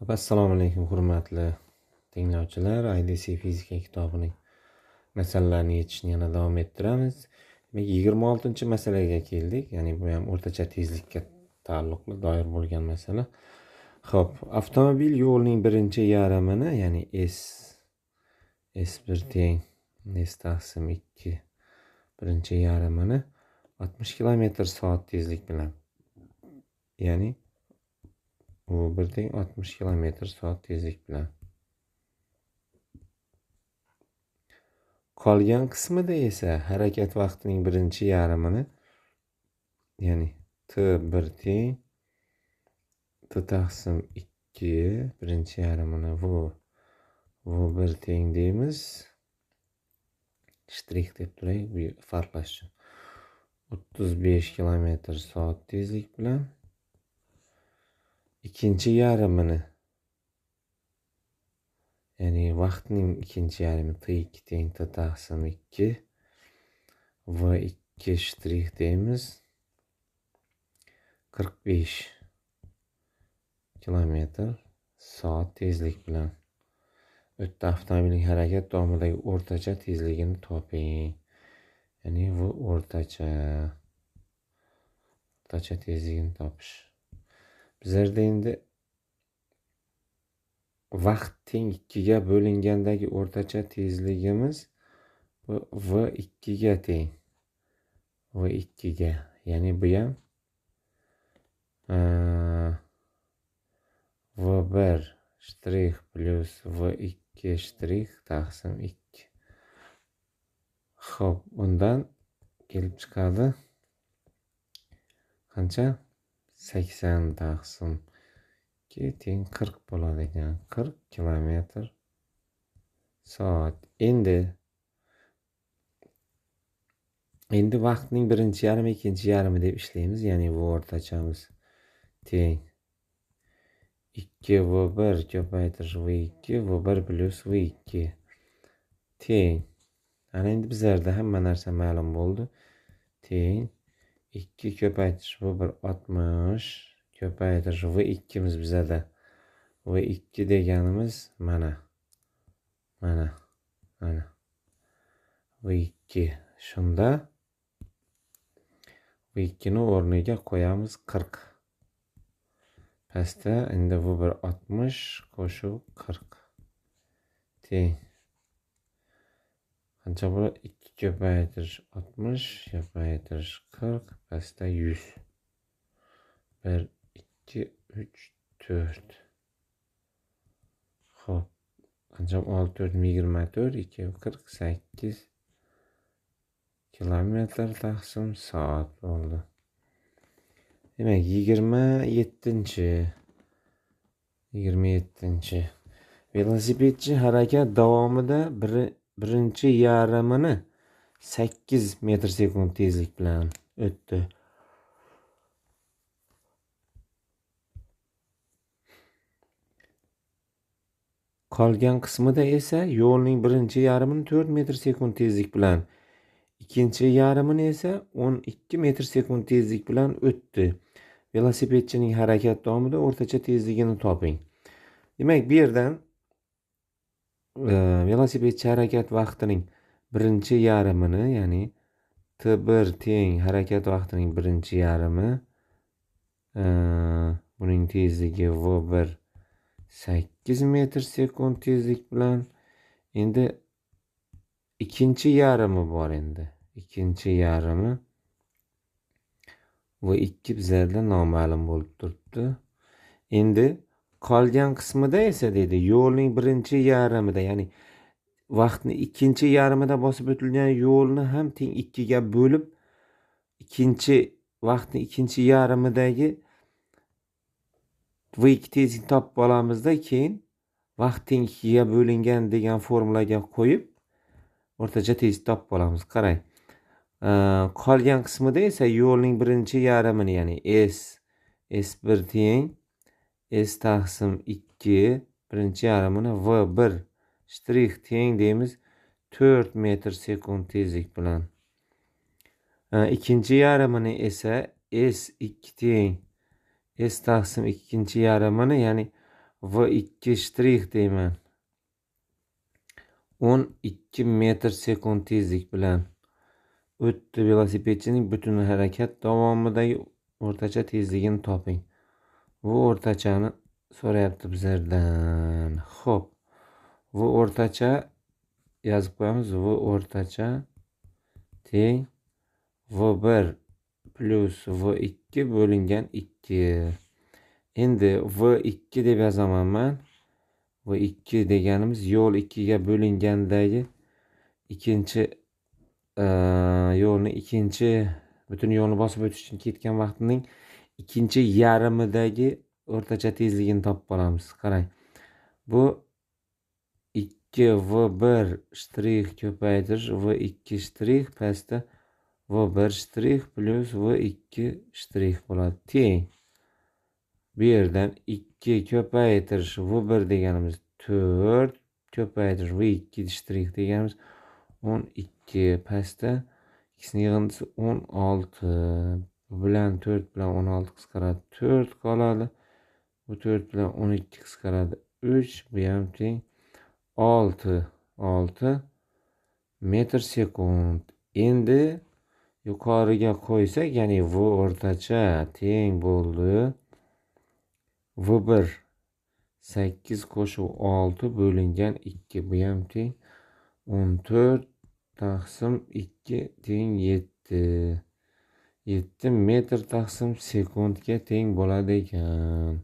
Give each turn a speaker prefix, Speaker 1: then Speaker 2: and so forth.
Speaker 1: Assalomu alaykum hurmatli tinglovchilar. IDC fizika kitobining masalalarini yechishni yana davom ettiramiz. Demak, 26-masalaga keldik. Ya'ni bu ham o'rtacha tezlikka taalluqli doir bo'lgan masala. Xo'p, avtomobil yo'lining birinchi yarmini, ya'ni S1 teng S taqsim 2 birinchi yarmini 60 km/soat tezlik bilan, ya'ni u 1 teng 60 km/soat tezlik bilan. Qolgan qismida esa harakat vaqtining birinchi yarmini, ya'ni T1 teng T taqsim 2 birinchi yarmini V1 teng deymiz. Shtrix deb turay, bu farqlash uchun. 35 km/soat tezlik bilan ikkinchi yarmini, ya'ni vaqtning ikkinchi yarmi T2 teng T taqsim 2 V2 shtrix deymiz. 45 km/soat tezlik bilan o'tdi. Avtomobilning harakat davomidagi o'rtacha tezligini toping. Ya'ni bu o'rtacha tezligini topish. Bizlarda endi vaqt teng 2 ga bo'lingandagi o'rtacha tezligimiz bu V2 ga teng. V2 ga, ya'ni bu ham V1 shtrix plus V2 shtrix taqsim 2. Xo'p, undan kelib chiqadi qancha? 80 taqsim 2 teng 40 bo'ladi ekan. 40 km/soat. Endi vaqtning birinchi yarmi, ikkinchi yarmi deb ishlaymiz. Ya'ni bu o'rtachamiz teng 2V1 ko'paytirish V2, V1 plus V2 teng. Ana endi bizlarda hamma narsa ma'lum bo'ldi. Teng 2 ko'paytirish V1 60 ko'paytirish V2 miz bizada. V2 deganimiz mana. V2. Shunda V2 ni o'rniga qo'yamiz 40. Pastda endi V1 60 qo'shuv 40 teng. Qancha bo'ladi? 2 ko'paytirish 60 ko'paytirish 40 pastda 100. 1 2 3 4. Xo'p, qancha? 6 4 24, 2 48 km taqsim soat bo'ldi. Demak, 27. Velosipedchi harakat davomida birinchi yarmini 8 metr/sekund tezlik bilan o'tdi. Qolgan qismida esa yo'lning birinchi yarmini 4 metr/sekund tezlik bilan, ikkinchi yarmini esa 12 metr/sekund tezlik bilan o'tdi. Velosipedchining harakat davomida o'rtacha tezligini toping. Demak, bu yerdan velosipedchi harakat vaqtining birinchi yarmini, ya'ni T1 teng harakat vaqtining birinchi yarmi, buning tezligi V1 8 metr/sekund tezlik bilan. Endi ikkinchi yarmi bor endi. Ikkinchi yarmi V2 bizlarda noma'lum bo'lib turibdi. Endi qolgan qismida esa deydi, yo'lning birinchi yarmida, ya'ni vaqtni ikkinchi yarmida bosib o'tilgan yo'lni ham teng 2 ga bo'lib, vaqtni ikkinchi yarmidagi V2 tezlikni topib olamizda, keyin vaqt teng 2 ga bo'lingan degan formulaga qo'yib o'rtacha tezlikni topib olamiz. Qarang. Qolgan qismida esa yo'lning birinchi yarmini, ya'ni S1 teng S taqsim 2 birinchi yarmini V1 shtrix teng deymiz 4 metr/sekund tezlik bilan. Ikkinchi yarmini esa S2 teng S taqsim ikkinchi yarmini, ya'ni V2 shtrix deyman. 12 metr sekund tezlik bilan o'tdi. Velosipedchining butun harakat davomidagi o'rtacha tezligini toping. Bu o'rtachani so'rayapti bizlardan. Xo'p. Bu o'rtacha yozib qo'yamiz. Bu o'rtacha teng V1 plus V2 bo'lingan 2. Endi V2 deb yozaman men. V2 deganimiz yo'l 2 ga bo'lingandagi ikkinchi yo'lni ikkinchi butun yo'lni bosib o'tish uchun ketgan vaqtning ikkinchi yarmidagi o'rtacha tezligini topib olamiz. Qarang. Bu 2V1 shtrix ko'paytirish V2 shtrix pastda V1 shtrix plus V2 shtrix bo'ladi. Teng. Bu yerdan 2 ko'paytirish V1 deganimiz 4 ko'paytirish V2 shtrix deganimiz 12 pastda ikisini yig'indisi 16. Bu bilan 4 bilan 16 qisqaradi 4 qoladi. Bu 4 bilan 12 qisqaradi 3. Bu ham teng 6 metr sekund. Endi yuqoriga qo'ysak, ya'ni V o'rtacha teng bo'ldi. V1 8 qo'shuv 6 bo'lingan 2. Bu ham teng 14 taqsim 2 teng 7. 7 metr taqsim sekundga teng bo'ladi ekan.